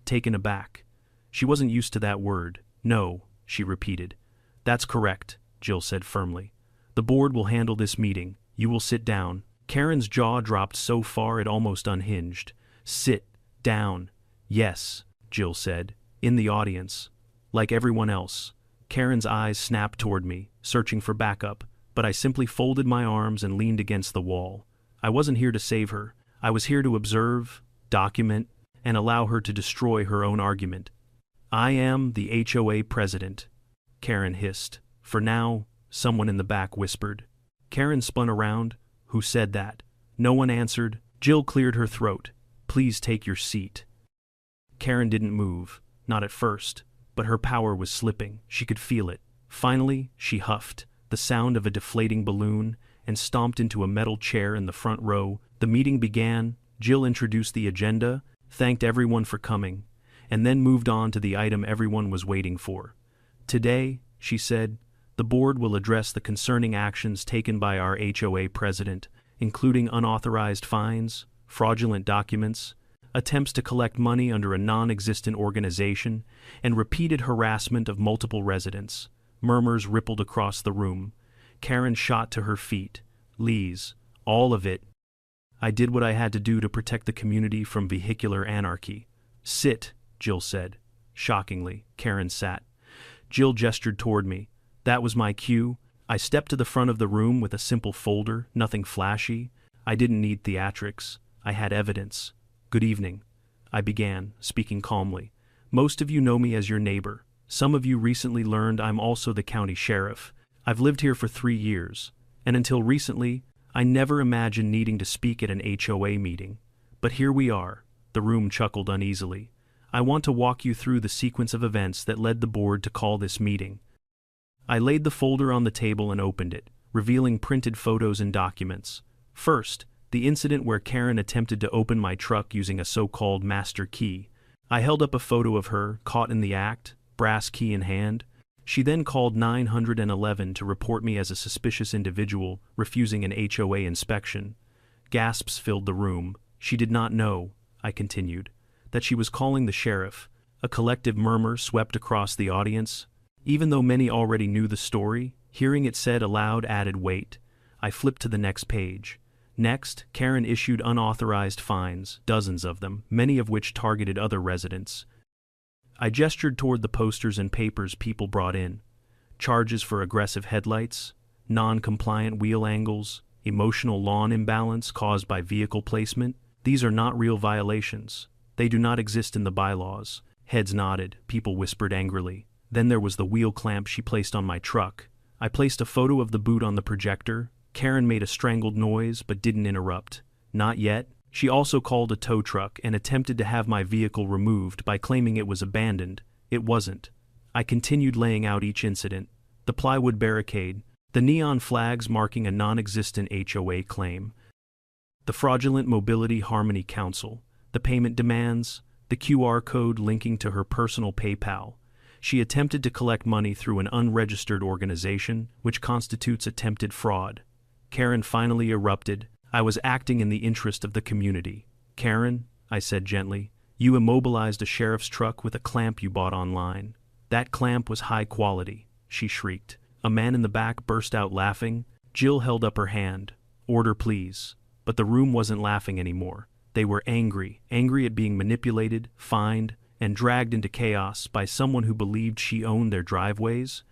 taken aback. She wasn't used to that word. "No," she repeated. "That's correct," Jill said firmly. "The board will handle this meeting. You will sit down." Karen's jaw dropped so far it almost unhinged. "Sit down." "Yes," Jill said, "in the audience. Like everyone else." Karen's eyes snapped toward me, searching for backup, but I simply folded my arms and leaned against the wall. I wasn't here to save her. I was here to observe, document, and allow her to destroy her own argument. "I am the HOA president," Karen hissed. "For now," someone in the back whispered. Karen spun around. "Who said that?" No one answered. Jill cleared her throat. "Please take your seat." Karen didn't move, not at first, but her power was slipping. She could feel it. Finally, she huffed, the sound of a deflating balloon, and stomped into a metal chair in the front row. The meeting began. Jill introduced the agenda, thanked everyone for coming, and then moved on to the item everyone was waiting for. "Today," she said, "the board will address the concerning actions taken by our HOA president, including unauthorized fines, fraudulent documents, attempts to collect money under a non-existent organization, and repeated harassment of multiple residents." Murmurs rippled across the room. Karen shot to her feet. "Lees, all of it." "I did what I had to do to protect the community from vehicular anarchy." "Sit," Jill said. Shockingly, Karen sat. Jill gestured toward me. That was my cue. I stepped to the front of the room with a simple folder, nothing flashy. I didn't need theatrics. I had evidence. "Good evening," I began, speaking calmly. "Most of you know me as your neighbor. Some of you recently learned I'm also the county sheriff. I've lived here for 3 years, and until recently, I never imagined needing to speak at an HOA meeting. But here we are." The room chuckled uneasily. "I want to walk you through the sequence of events that led the board to call this meeting." I laid the folder on the table and opened it, revealing printed photos and documents. First, the incident where Karen attempted to open my truck using a so-called master key. I held up a photo of her, caught in the act, brass key in hand. She then called 911 to report me as a suspicious individual, refusing an HOA inspection. Gasps filled the room. "She did not know," I continued, "that she was calling the sheriff." A collective murmur swept across the audience. Even though many already knew the story, hearing it said aloud added weight. I flipped to the next page. Next, Karen issued unauthorized fines, dozens of them, many of which targeted other residents. I gestured toward the posters and papers people brought in. Charges for aggressive headlights, non-compliant wheel angles, emotional lawn imbalance caused by vehicle placement. These are not real violations. They do not exist in the bylaws. Heads nodded, people whispered angrily. Then there was the wheel clamp she placed on my truck. I placed a photo of the boot on the projector. Karen made a strangled noise but didn't interrupt. Not yet. She also called a tow truck and attempted to have my vehicle removed by claiming it was abandoned. It wasn't. I continued laying out each incident. The plywood barricade, the neon flags marking a non-existent HOA claim, the fraudulent Mobility Harmony Council, the payment demands, the QR code linking to her personal PayPal. She attempted to collect money through an unregistered organization, which constitutes attempted fraud. Karen finally erupted. I was acting in the interest of the community. Karen, I said gently, you immobilized a sheriff's truck with a clamp you bought online. That clamp was high quality, she shrieked. A man in the back burst out laughing. Jill held up her hand. Order, please. But the room wasn't laughing anymore. They were angry at being manipulated, fined, and dragged into chaos by someone who believed she owned their driveways.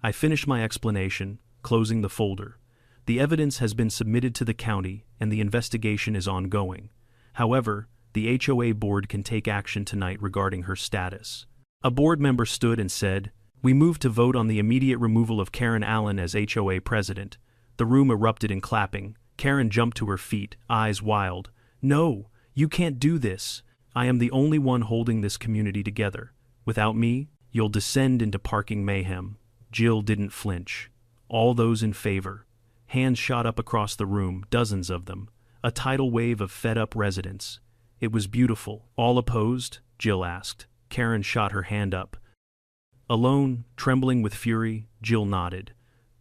I finished my explanation, closing the folder. The evidence has been submitted to the county and the investigation is ongoing. However, the HOA board can take action tonight regarding her status. A board member stood and said, "We move to vote on the immediate removal of Karen Allen as HOA president." The room erupted in clapping. Karen jumped to her feet, eyes wild. "No, you can't do this. I am the only one holding this community together. Without me, you'll descend into parking mayhem." Jill didn't flinch. All those in favor. Hands shot up across the room, dozens of them. A tidal wave of fed-up residents. It was beautiful. All opposed? Jill asked. Karen shot her hand up. Alone, trembling with fury, Jill nodded.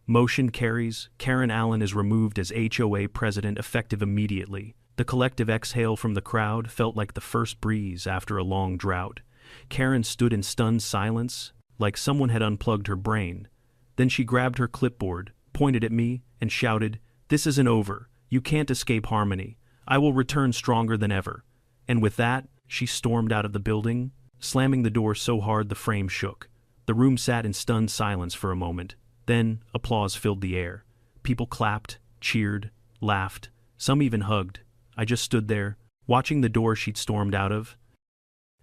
Motion carries. Karen Allen is removed as HOA president effective immediately. The collective exhale from the crowd felt like the first breeze after a long drought. Karen stood in stunned silence, like someone had unplugged her brain. Then she grabbed her clipboard, pointed at me, and shouted, "This isn't over. You can't escape Harmony. I will return stronger than ever." And with that, she stormed out of the building, slamming the door so hard the frame shook. The room sat in stunned silence for a moment. Then, applause filled the air. People clapped, cheered, laughed. Some even hugged. I just stood there, watching the door she'd stormed out of,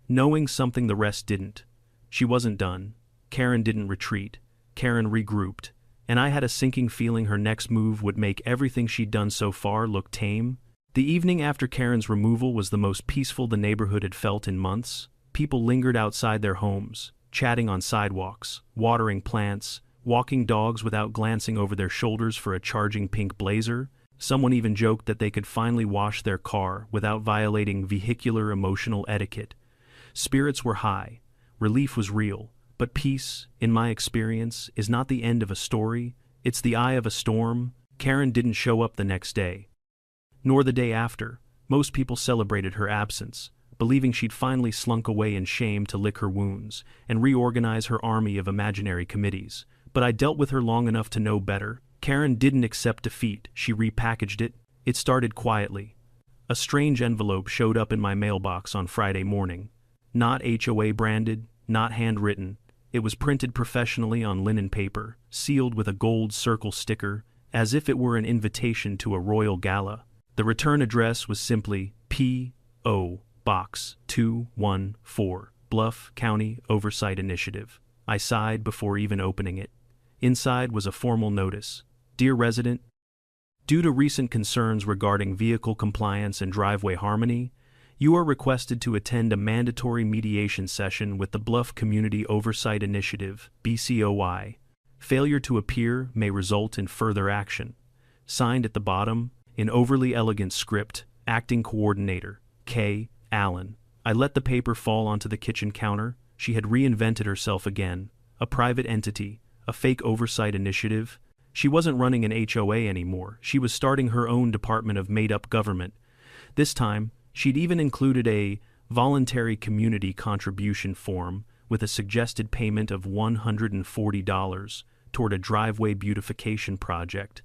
knowing something the rest didn't. She wasn't done. Karen didn't retreat. Karen regrouped. And I had a sinking feeling her next move would make everything she'd done so far look tame. The evening after Karen's removal was the most peaceful the neighborhood had felt in months. People lingered outside their homes, chatting on sidewalks, watering plants, walking dogs without glancing over their shoulders for a charging pink blazer. Someone even joked that they could finally wash their car without violating vehicular emotional etiquette. Spirits were high. Relief was real. But peace, in my experience, is not the end of a story. It's the eye of a storm. Karen didn't show up the next day, nor the day after. Most people celebrated her absence, believing she'd finally slunk away in shame to lick her wounds and reorganize her army of imaginary committees. But I dealt with her long enough to know better. Karen didn't accept defeat. She repackaged it. It started quietly. A strange envelope showed up in my mailbox on Friday morning. Not HOA branded, not handwritten. It was printed professionally on linen paper, sealed with a gold circle sticker, as if it were an invitation to a royal gala. The return address was simply P.O. Box 214, Bluff County Oversight Initiative. I sighed before even opening it. Inside was a formal notice. Dear resident, due to recent concerns regarding vehicle compliance and driveway harmony, you are requested to attend a mandatory mediation session with the Bluff Community Oversight Initiative, BCOI. Failure to appear may result in further action. Signed at the bottom, in overly elegant script, Acting Coordinator, K. Allen. I let the paper fall onto the kitchen counter. She had reinvented herself again. A private entity, a fake oversight initiative. She wasn't running an HOA anymore. She was starting her own department of made-up government. This time, she'd even included a voluntary community contribution form with a suggested payment of $140 toward a driveway beautification project.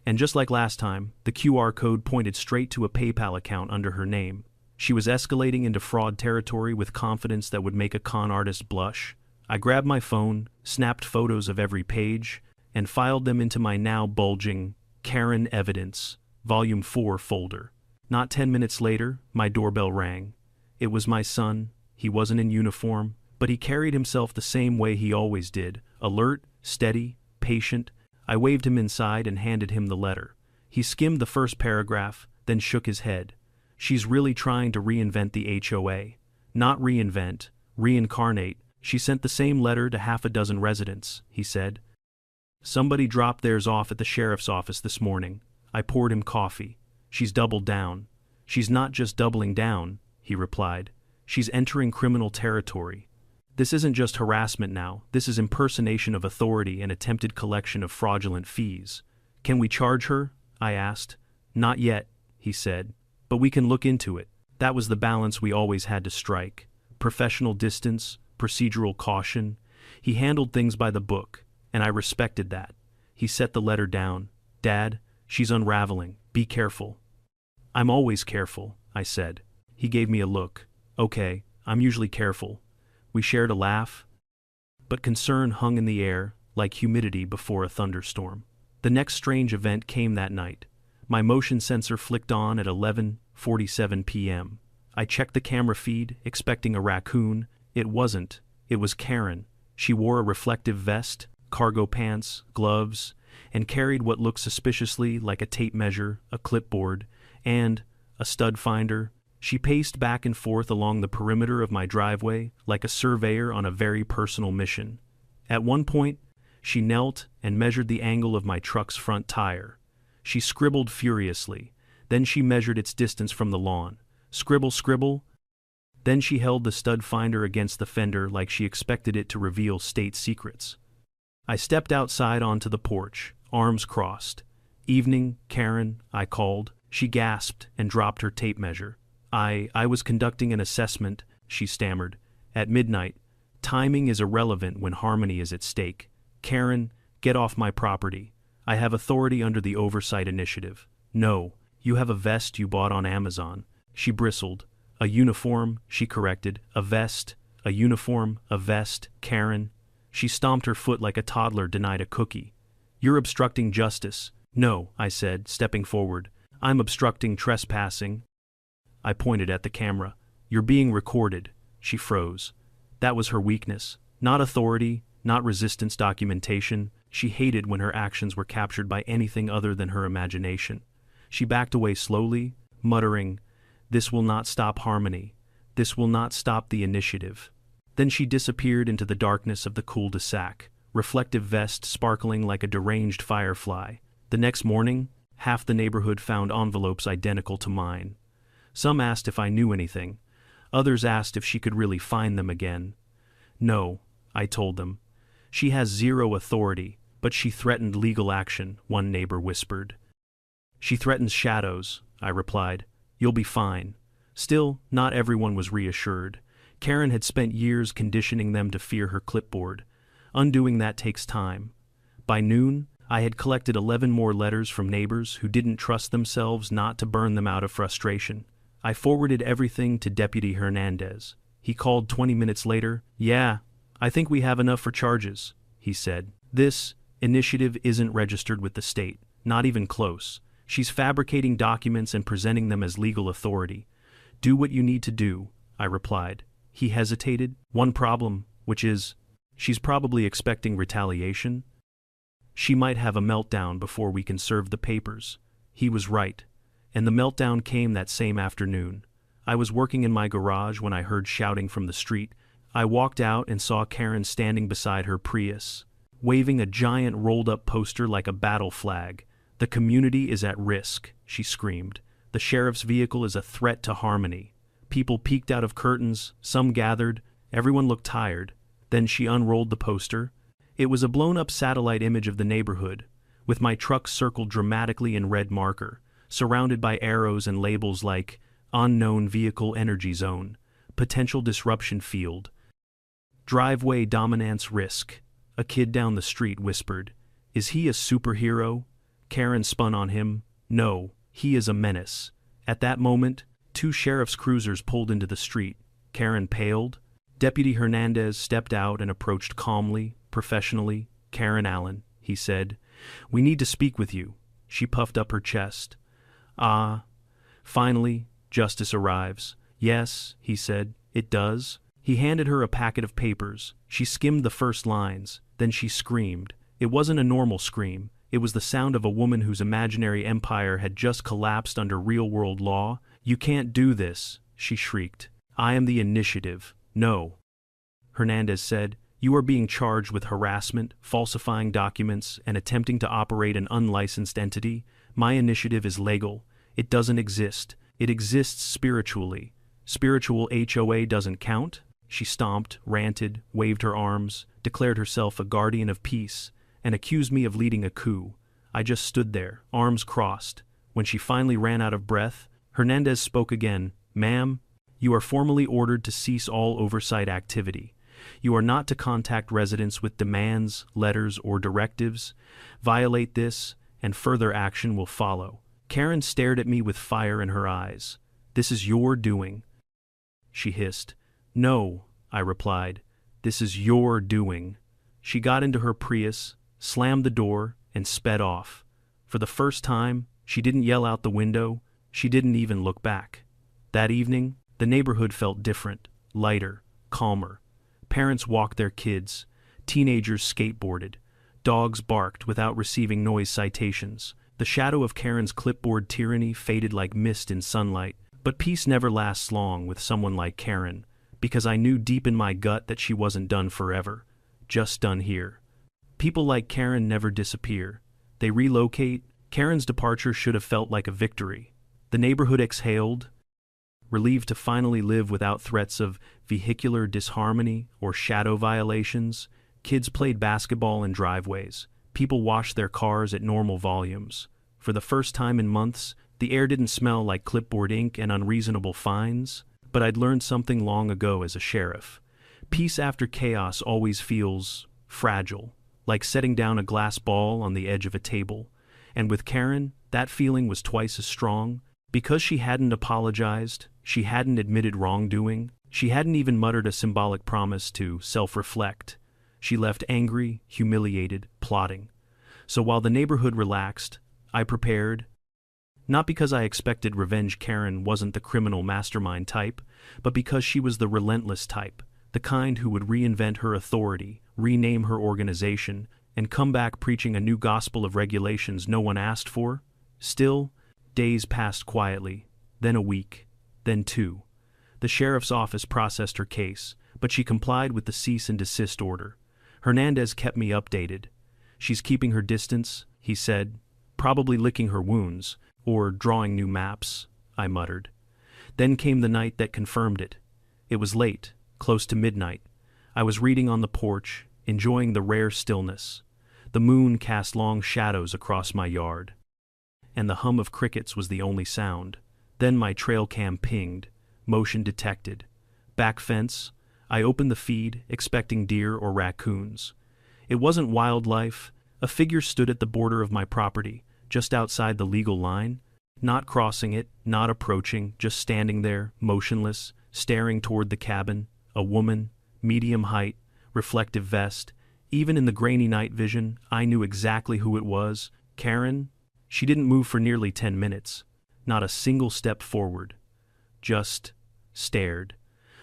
And just like last time, the QR code pointed straight to a PayPal account under her name. She was escalating into fraud territory with confidence that would make a con artist blush. I grabbed my phone, snapped photos of every page, and filed them into my now bulging Karen Evidence, Volume 4 folder. Not 10 minutes later, my doorbell rang. It was my son, He wasn't in uniform, but he carried himself the same way he always did, alert, steady, patient. I waved him inside and handed him the letter. He skimmed the first paragraph, then shook his head. She's really trying to reinvent the HOA. Not reinvent, reincarnate. She sent the same letter to half a dozen residents, he said. Somebody dropped theirs off at the sheriff's office this morning. I poured him coffee. She's doubled down. She's not just doubling down, he replied. She's entering criminal territory. This isn't just harassment now, this is impersonation of authority and attempted collection of fraudulent fees. Can we charge her? I asked. Not yet, he said, but we can look into it. That was the balance we always had to strike. Professional distance, procedural caution. He handled things by the book, and I respected that. He set the letter down. Dad, she's unraveling. Be careful. I'm always careful, I said. He gave me a look. Okay, I'm usually careful. We shared a laugh, but concern hung in the air like humidity before a thunderstorm. The next strange event came that night. My motion sensor flicked on at 11:47 p.m. I checked the camera feed, expecting a raccoon. It wasn't. It was Karen. She wore a reflective vest, cargo pants, gloves, and carried what looked suspiciously like a tape measure, a clipboard, and a stud finder. She paced back and forth along the perimeter of my driveway like a surveyor on a very personal mission. At one point, she knelt and measured the angle of my truck's front tire. She scribbled furiously. Then she measured its distance from the lawn. Scribble, scribble. Then she held the stud finder against the fender like she expected it to reveal state secrets. I stepped outside onto the porch, arms crossed. Evening, Karen, I called. She gasped and dropped her tape measure. I was conducting an assessment, she stammered. At midnight. Timing is irrelevant when harmony is at stake. Karen, get off my property. I have authority under the Oversight Initiative. No, you have a vest you bought on Amazon. She bristled. A uniform, she corrected. A vest, a uniform, a vest, Karen. She stomped her foot like a toddler denied a cookie. You're obstructing justice. No, I said, stepping forward. I'm obstructing trespassing. I pointed at the camera. You're being recorded. She froze. That was her weakness. Not authority, not resistance documentation. She hated when her actions were captured by anything other than her imagination. She backed away slowly, muttering, "This will not stop harmony. This will not stop the initiative." Then she disappeared into the darkness of the cul-de-sac, reflective vest sparkling like a deranged firefly. The next morning, half the neighborhood found envelopes identical to mine. Some asked if I knew anything. Others asked if she could really find them again. No, I told them. She has zero authority, but she threatened legal action, one neighbor whispered. She threatens shadows, I replied. You'll be fine. Still, not everyone was reassured. Karen had spent years conditioning them to fear her clipboard. Undoing that takes time. By noon, I had collected 11 more letters from neighbors who didn't trust themselves not to burn them out of frustration. I forwarded everything to Deputy Hernandez. He called 20 minutes later. Yeah, I think we have enough for charges, he said. This initiative isn't registered with the state, not even close. She's fabricating documents and presenting them as legal authority. Do what you need to do, I replied. He hesitated. One problem, which is, she's probably expecting retaliation. She might have a meltdown before we can serve the papers. He was right. And the meltdown came that same afternoon. I was working in my garage when I heard shouting from the street. I walked out and saw Karen standing beside her Prius, waving a giant rolled-up poster like a battle flag. The community is at risk, she screamed. The sheriff's vehicle is a threat to harmony. People peeked out of curtains, some gathered, everyone looked tired. Then she unrolled the poster. It was a blown-up satellite image of the neighborhood, with my truck circled dramatically in red marker, surrounded by arrows and labels like Unknown Vehicle Energy Zone, Potential Disruption Field, Driveway Dominance Risk. A kid down the street whispered, "Is he a superhero?" Karen spun on him. "No, he is a menace." At that moment, 2 sheriff's cruisers pulled into the street. Karen paled. Deputy Hernandez stepped out and approached calmly, professionally. "Karen Allen," he said, "we need to speak with you." She puffed up her chest. "Ah, finally, justice arrives." "Yes," he said, "it does." He handed her a packet of papers. She skimmed the first lines, then she screamed. It wasn't a normal scream. It was the sound of a woman whose imaginary empire had just collapsed under real-world law. "You can't do this," she shrieked. "I am the initiative." "No," Hernandez said. "You are being charged with harassment, falsifying documents, and attempting to operate an unlicensed entity. My initiative is legal. It doesn't exist. It exists spiritually. Spiritual HOA doesn't count?" She stomped, ranted, waved her arms, declared herself a guardian of peace, and accused me of leading a coup. I just stood there, arms crossed. When she finally ran out of breath, Hernandez spoke again. "Ma'am, you are formally ordered to cease all oversight activity. You are not to contact residents with demands, letters, or directives. Violate this, and further action will follow." Karen stared at me with fire in her eyes. "This is your doing," she hissed. "No," I replied. "This is your doing." She got into her Prius, slammed the door, and sped off. For the first time, she didn't yell out the window. She didn't even look back. That evening, the neighborhood felt different, lighter, calmer. Parents walked their kids. Teenagers skateboarded. Dogs barked without receiving noise citations. The shadow of Karen's clipboard tyranny faded like mist in sunlight. But peace never lasts long with someone like Karen, because I knew deep in my gut that she wasn't done forever. Just done here. People like Karen never disappear. They relocate. Karen's departure should have felt like a victory. The neighborhood exhaled, relieved to finally live without threats of vehicular disharmony or shadow violations. Kids played basketball in driveways. People washed their cars at normal volumes. For the first time in months, the air didn't smell like clipboard ink and unreasonable fines. But I'd learned something long ago as a sheriff. Peace after chaos always feels fragile, like setting down a glass ball on the edge of a table. And with Karen, that feeling was twice as strong. Because she hadn't apologized, she hadn't admitted wrongdoing, she hadn't even muttered a symbolic promise to self-reflect. She left angry, humiliated, plotting. So while the neighborhood relaxed, I prepared. Not because I expected revenge. Karen wasn't the criminal mastermind type, but because she was the relentless type, the kind who would reinvent her authority, rename her organization, and come back preaching a new gospel of regulations no one asked for. Still, days passed quietly, then a week, then two. The sheriff's office processed her case, but she complied with the cease and desist order. Hernandez kept me updated. "She's keeping her distance," he said, "probably licking her wounds, or drawing new maps," I muttered. Then came the night that confirmed it. It was late, close to midnight. I was reading on the porch, enjoying the rare stillness. The moon cast long shadows across my yard, and the hum of crickets was the only sound. Then my trail cam pinged, motion detected. Back fence. I opened the feed, expecting deer or raccoons. It wasn't wildlife. A figure stood at the border of my property, just outside the legal line, not crossing it, not approaching, just standing there, motionless, staring toward the cabin. A woman, medium height, reflective vest. Even in the grainy night vision, I knew exactly who it was. Karen. She didn't move for nearly 10 minutes. Not a single step forward. Just stared,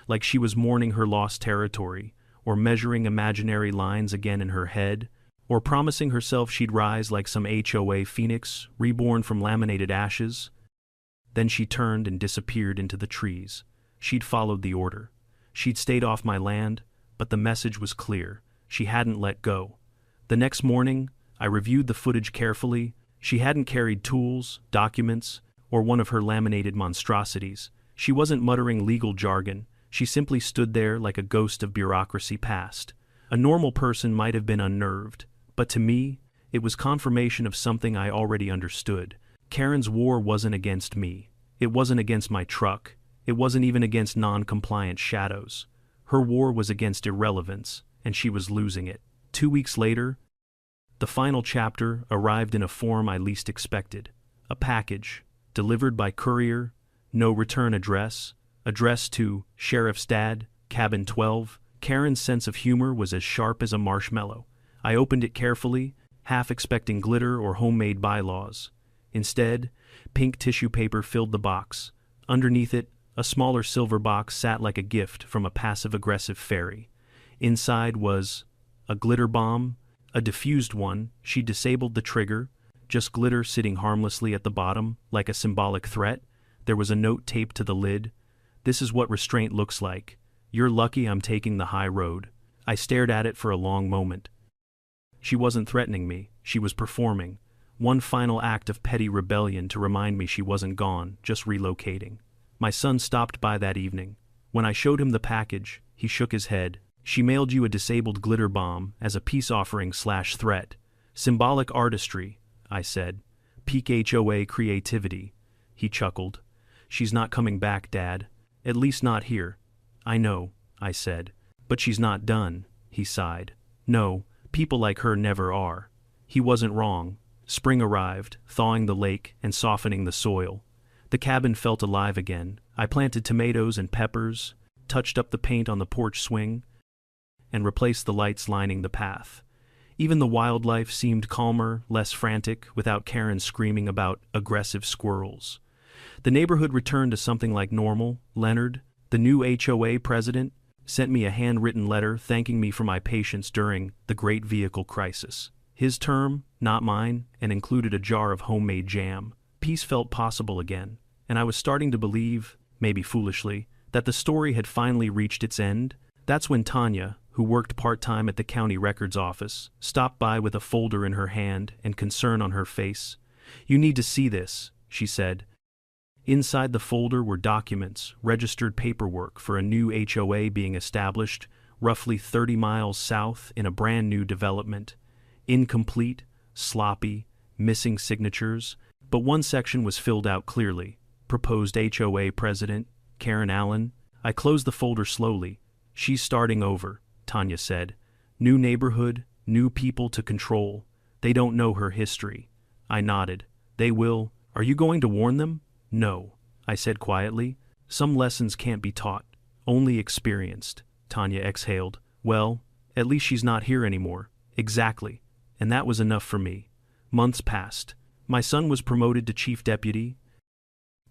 like she was mourning her lost territory, or measuring imaginary lines again in her head, or promising herself she'd rise like some HOA phoenix, reborn from laminated ashes. Then she turned and disappeared into the trees. She'd followed the order. She'd stayed off my land, but the message was clear. She hadn't let go. The next morning, I reviewed the footage carefully. She hadn't carried tools, documents, or one of her laminated monstrosities. She wasn't muttering legal jargon. She simply stood there like a ghost of bureaucracy past. A normal person might have been unnerved, but to me, it was confirmation of something I already understood. Karen's war wasn't against me. It wasn't against my truck. It wasn't even against non-compliant shadows. Her war was against irrelevance, and she was losing it. 2 weeks later, the final chapter arrived in a form I least expected. A package, delivered by courier, no return address, addressed to Sheriff's Dad, Cabin 12. Karen's sense of humor was as sharp as a marshmallow. I opened it carefully, half expecting glitter or homemade bylaws. Instead, pink tissue paper filled the box. Underneath it, A smaller silver box sat like a gift from a passive-aggressive fairy. Inside was a glitter bomb, a diffused one. She disabled the trigger, just glitter sitting harmlessly at the bottom, like a symbolic threat. There was a note taped to the lid. "This is what restraint looks like. You're lucky I'm taking the high road." I stared at it for a long moment. She wasn't threatening me, she was performing. One final act of petty rebellion to remind me she wasn't gone, just relocating. My son stopped by that evening. When I showed him the package, he shook his head. "She mailed you a disabled glitter bomb as a peace offering/threat. Symbolic artistry," I said. "Peak HOA creativity." He chuckled. "She's not coming back, Dad. At least not here." "I know," I said. "But she's not done," he sighed. "No, people like her never are." He wasn't wrong. Spring arrived, thawing the lake and softening the soil. The cabin felt alive again. I planted tomatoes and peppers, touched up the paint on the porch swing, and replaced the lights lining the path. Even the wildlife seemed calmer, less frantic, without Karen screaming about aggressive squirrels. The neighborhood returned to something like normal. Leonard, the new HOA president, sent me a handwritten letter thanking me for my patience during the Great Vehicle Crisis. His term, not mine, and included a jar of homemade jam. Peace felt possible again, and I was starting to believe, maybe foolishly, that the story had finally reached its end. That's when Tanya, who worked part-time at the county records office, stopped by with a folder in her hand and concern on her face. "You need to see this," she said. Inside the folder were documents, registered paperwork for a new HOA being established roughly 30 miles south in a brand new development. Incomplete, sloppy, missing signatures, but one section was filled out clearly. Proposed HOA president, Karen Allen. I closed the folder slowly. "She's starting over," Tanya said. "New neighborhood, new people to control. They don't know her history." I nodded. "They will. Are you going to warn them?" "No," I said quietly. "Some lessons can't be taught, only experienced." Tanya exhaled. "Well, at least she's not here anymore." "Exactly. And that was enough for me." Months passed. My son was promoted to chief deputy.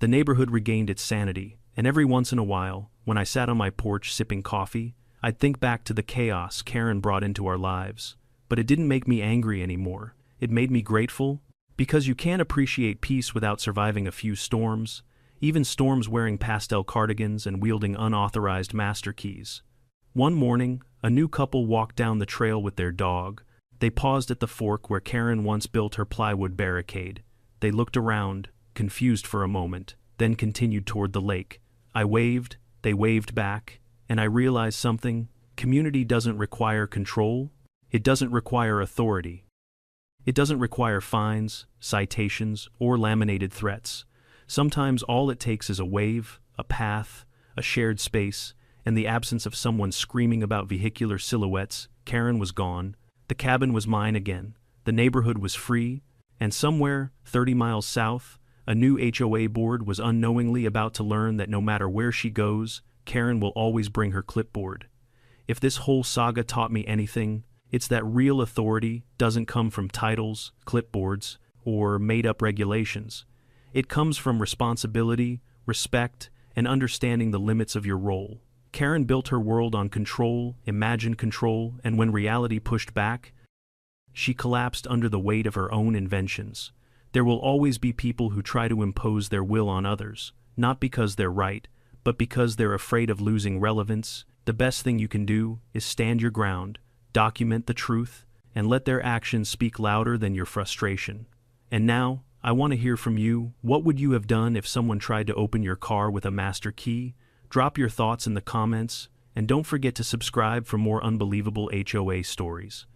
The neighborhood regained its sanity, and every once in a while, when I sat on my porch sipping coffee, I'd think back to the chaos Karen brought into our lives. But it didn't make me angry anymore. It made me grateful, because you can't appreciate peace without surviving a few storms, even storms wearing pastel cardigans and wielding unauthorized master keys. One morning, a new couple walked down the trail with their dog. They paused at the fork where Karen once built her plywood barricade. They looked around, confused for a moment, then continued toward the lake. I waved, they waved back, and I realized something. Community doesn't require control. It doesn't require authority. It doesn't require fines, citations, or laminated threats. Sometimes all it takes is a wave, a path, a shared space, and the absence of someone screaming about vehicular silhouettes. Karen was gone. The cabin was mine again. The neighborhood was free, and somewhere, 30 miles south, a new HOA board was unknowingly about to learn that no matter where she goes, Karen will always bring her clipboard. If this whole saga taught me anything, it's that real authority doesn't come from titles, clipboards, or made-up regulations. It comes from responsibility, respect, and understanding the limits of your role. Karen built her world on control, imagined control, and when reality pushed back, she collapsed under the weight of her own inventions. There will always be people who try to impose their will on others, not because they're right, but because they're afraid of losing relevance. The best thing you can do is stand your ground, document the truth, and let their actions speak louder than your frustration. And now, I want to hear from you. What would you have done if someone tried to open your car with a master key? Drop your thoughts in the comments, and don't forget to subscribe for more unbelievable HOA stories.